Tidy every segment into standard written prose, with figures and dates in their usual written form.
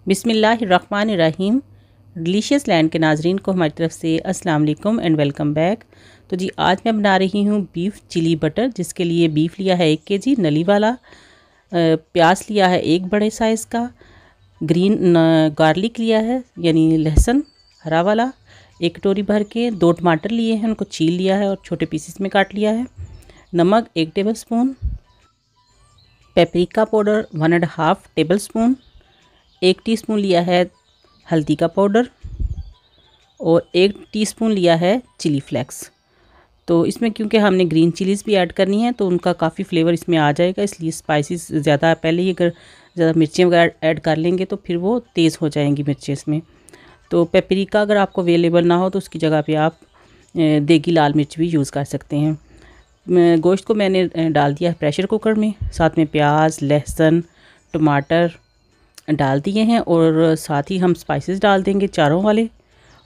बिस्मिल्लाहिर्रहमानिर्रहीम। Delicious land के नाजरीन को हमारी तरफ से अस्सलाम वालेकुम एंड वेलकम बैक। तो जी आज मैं बना रही हूँ बीफ चिली बटर, जिसके लिए बीफ लिया है 1 केजी नली वाला, प्याज लिया है 1 बड़े साइज़ का, ग्रीन गार्लिक लिया है यानी लहसुन हरा वाला 1 कटोरी भर के, 2 टमाटर लिए हैं, उनको छील लिया है और छोटे पीसेस में काट लिया है, नमक 1 table spoon, paprika powder 1.5 table spoon, 1 teaspoon लिया है हल्दी का पाउडर और 1 टीस्पून लिया है चिली फ्लेक्स। तो इसमें क्योंकि हमने ग्रीन चिलीज़ भी ऐड करनी है तो उनका काफ़ी फ्लेवर इसमें आ जाएगा, इसलिए स्पाइसेस ज़्यादा पहले ही अगर ज़्यादा मिर्चें वगैरह ऐड कर लेंगे तो फिर वो तेज़ हो जाएंगी मिर्चें इसमें। तो पेपरिका अगर आपको अवेलेबल ना हो तो उसकी जगह पे आप देगी लाल मिर्च भी यूज़ कर सकते हैं। गोश्त को मैंने डाल दिया है प्रेशर कुकर में, साथ में प्याज लहसुन टमाटर डाल दिए हैं और साथ ही हम स्पाइसेस डाल देंगे चारों वाले,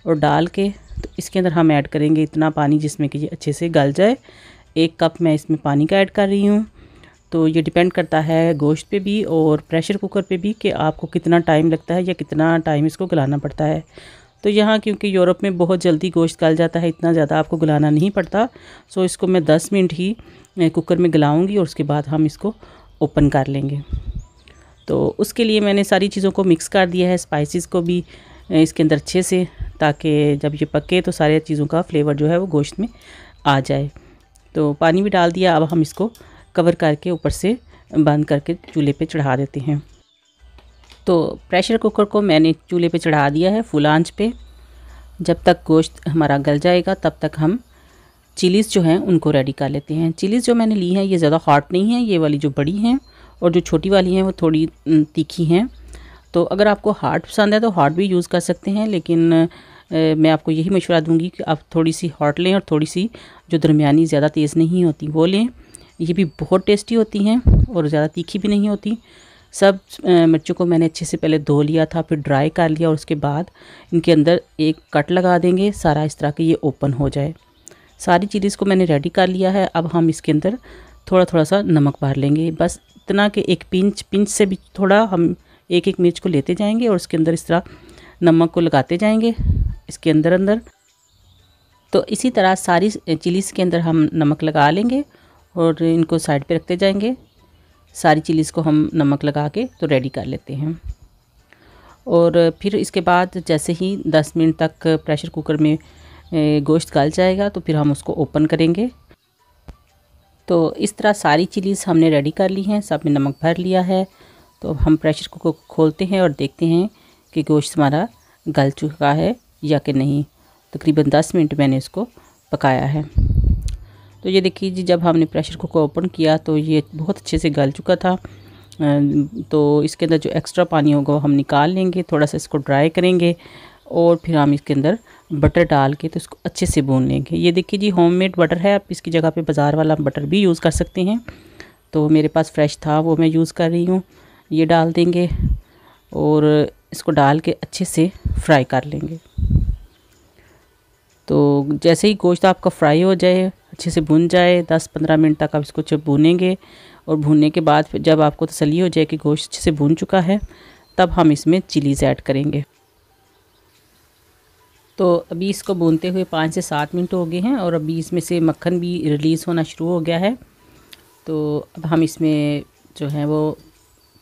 और डाल के तो इसके अंदर हम ऐड करेंगे इतना पानी जिसमें कि ये अच्छे से गल जाए। 1 कप मैं इसमें पानी का ऐड कर रही हूँ। तो ये डिपेंड करता है गोश्त पे भी और प्रेशर कुकर पे भी कि आपको कितना टाइम लगता है या कितना टाइम इसको गलाना पड़ता है। तो यहाँ क्योंकि यूरोप में बहुत जल्दी गोश्त गल जाता है, इतना ज़्यादा आपको गलाना नहीं पड़ता। सो इसको मैं 10 मिनट ही कुकर में गलाऊँगी और उसके बाद हम इसको ओपन कर लेंगे। तो उसके लिए मैंने सारी चीज़ों को मिक्स कर दिया है, स्पाइसेस को भी इसके अंदर अच्छे से, ताकि जब ये पके तो सारे चीज़ों का फ्लेवर जो है वो गोश्त में आ जाए। तो पानी भी डाल दिया, अब हम इसको कवर करके ऊपर से बंद करके चूल्हे पे चढ़ा देते हैं। तो प्रेशर कुकर को मैंने चूल्हे पे चढ़ा दिया है फुल आंच पे। जब तक गोश्त हमारा गल जाएगा तब तक हम चिलीज़ जो हैं उनको रेडी कर लेते हैं। चिलीज़ जो मैंने ली हैं ये ज़्यादा हॉट नहीं है, ये वाली जो बड़ी हैं, और जो छोटी वाली हैं वो थोड़ी तीखी हैं। तो अगर आपको हॉट पसंद है तो हॉट भी यूज़ कर सकते हैं, लेकिन मैं आपको यही मशवरा दूंगी कि आप थोड़ी सी हॉट लें और थोड़ी सी जो दरमियानी ज़्यादा तेज़ नहीं होती वो लें। ये भी बहुत टेस्टी होती हैं और ज़्यादा तीखी भी नहीं होती। सब मिर्चों को मैंने अच्छे से पहले धो लिया था, फिर ड्राई कर लिया और उसके बाद इनके अंदर एक कट लगा देंगे, सारा इस तरह के ये ओपन हो जाए। सारी चिलीज़ को मैंने रेडी कर लिया है। अब हम इसके अंदर थोड़ा थोड़ा सा नमक भर लेंगे, बस इतना कि एक पिंच से भी थोड़ा हम एक मिर्च को लेते जाएंगे और उसके अंदर इस तरह नमक को लगाते जाएंगे इसके अंदर। तो इसी तरह सारी चिलीज़ के अंदर हम नमक लगा लेंगे और इनको साइड पे रखते जाएंगे। सारी चिलीज़ को हम नमक लगा के तो रेडी कर लेते हैं। और फिर इसके बाद जैसे ही 10 मिनट तक प्रेशर कुकर में गोश्त गल जाएगा तो फिर हम उसको ओपन करेंगे। तो इस तरह सारी चिलीज़ हमने रेडी कर ली हैं, सब में नमक भर लिया है। तो हम प्रेशर कुकर को खोलते हैं और देखते हैं कि गोश्त हमारा गल चुका है या कि नहीं। तकरीबन 10 मिनट मैंने इसको पकाया है। तो ये देखिए जी, जब हमने प्रेशर कुकर ओपन किया तो ये बहुत अच्छे से गल चुका था। तो इसके अंदर जो एक्स्ट्रा पानी होगा वो हम निकाल लेंगे, थोड़ा सा इसको ड्राई करेंगे और फिर हम इसके अंदर बटर डाल के तो इसको अच्छे से भून लेंगे। ये देखिए जी, होममेड बटर है, आप इसकी जगह पे बाज़ार वाला बटर भी यूज़ कर सकते हैं। तो मेरे पास फ्रेश था वो मैं यूज़ कर रही हूँ। ये डाल देंगे और इसको डाल के अच्छे से फ्राई कर लेंगे। तो जैसे ही गोश्त आपका फ्राई हो जाए, अच्छे से भुन जाए, 10-15 मिनट तक आप इसको जब भूनेंगे और भूनने के बाद फिर जब आपको तसल्ली हो जाए कि गोश्त अच्छे से भुन चुका है तब हम इसमें चिलीज़ ऐड करेंगे। तो अभी इसको भूनते हुए 5 से 7 मिनट हो गए हैं और अभी इसमें से मक्खन भी रिलीज़ होना शुरू हो गया है। तो अब हम इसमें जो है वो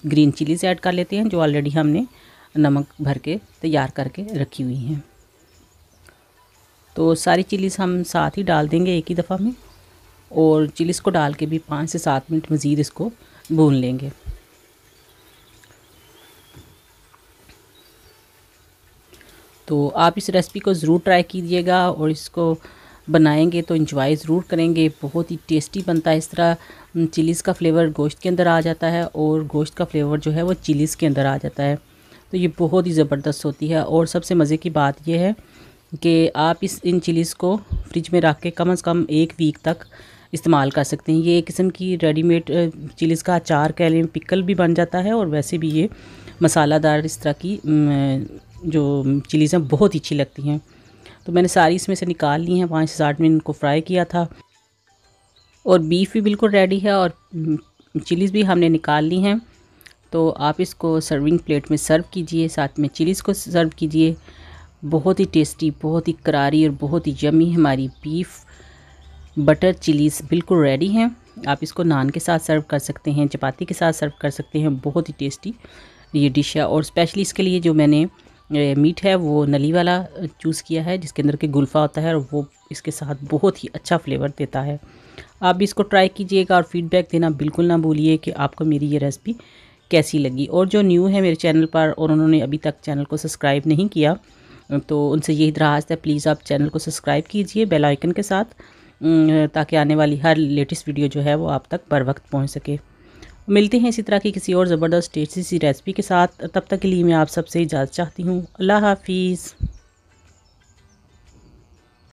ग्रीन चिलीज़ ऐड कर लेते हैं, जो ऑलरेडी हमने नमक भर के तैयार करके रखी हुई हैं। तो सारी चिलीज़ हम साथ ही डाल देंगे एक ही दफ़ा में, और चिलीज़ को डाल के भी 5 से 7 मिनट मज़ीद इसको भून लेंगे। तो आप इस रेसिपी को ज़रूर ट्राई कीजिएगा और इसको बनाएंगे तो इंजॉय ज़रूर करेंगे। बहुत ही टेस्टी बनता है। इस तरह चिलीज़ का फ्लेवर गोश्त के अंदर आ जाता है और गोश्त का फ्लेवर जो है वो चिलीज़ के अंदर आ जाता है। तो ये बहुत ही ज़बरदस्त होती है। और सबसे मज़े की बात यह है कि आप इन चिलीज़ को फ्रिज में रख के कम से कम 1 वीक तक इस्तेमाल कर सकते हैं। ये एक किस्म की रेडीमेड चिलीज़ का अचार कह लें, पिकल भी बन जाता है, और वैसे भी ये मसालादार इस तरह की जो चिलीज़ हैं बहुत ही अच्छी लगती हैं। तो मैंने सारी इसमें से निकाल ली हैं, 5 से 8 मिनट इनको फ्राई किया था और बीफ भी बिल्कुल रेडी है और चिलीज़ भी हमने निकाल ली हैं। तो आप इसको सर्विंग प्लेट में सर्व कीजिए, साथ में चिलीज़ को सर्व कीजिए। बहुत ही टेस्टी, बहुत ही करारी और बहुत ही यम्मी हमारी बीफ बटर चिलीज़ बिल्कुल रेडी हैं। आप इसको नान के साथ सर्व कर सकते हैं, चपाती के साथ सर्व कर सकते हैं। बहुत ही टेस्टी ये डिश है। और स्पेशली इसके लिए जो मैंने मीट है वो नली वाला चूज़ किया है, जिसके अंदर के गुल्फ़ा होता है, और वो इसके साथ बहुत ही अच्छा फ्लेवर देता है। आप भी इसको ट्राई कीजिएगा और फीडबैक देना बिल्कुल ना भूलिए कि आपको मेरी ये रेसिपी कैसी लगी। और जो न्यू है मेरे चैनल पर और उन्होंने अभी तक चैनल को सब्सक्राइब नहीं किया, तो उनसे यही दरख्वास्त है, प्लीज़ आप चैनल को सब्सक्राइब कीजिए बेल आइकन के साथ, ताकि आने वाली हर लेटेस्ट वीडियो जो है वो आप तक बर वक्त पहुँच सके। मिलते हैं इसी तरह की किसी और ज़बरदस्त टेस्टी सी रेसिपी के साथ। तब तक के लिए मैं आप सबसे इजाज़त चाहती हूँ। अल्लाह हाफिज़।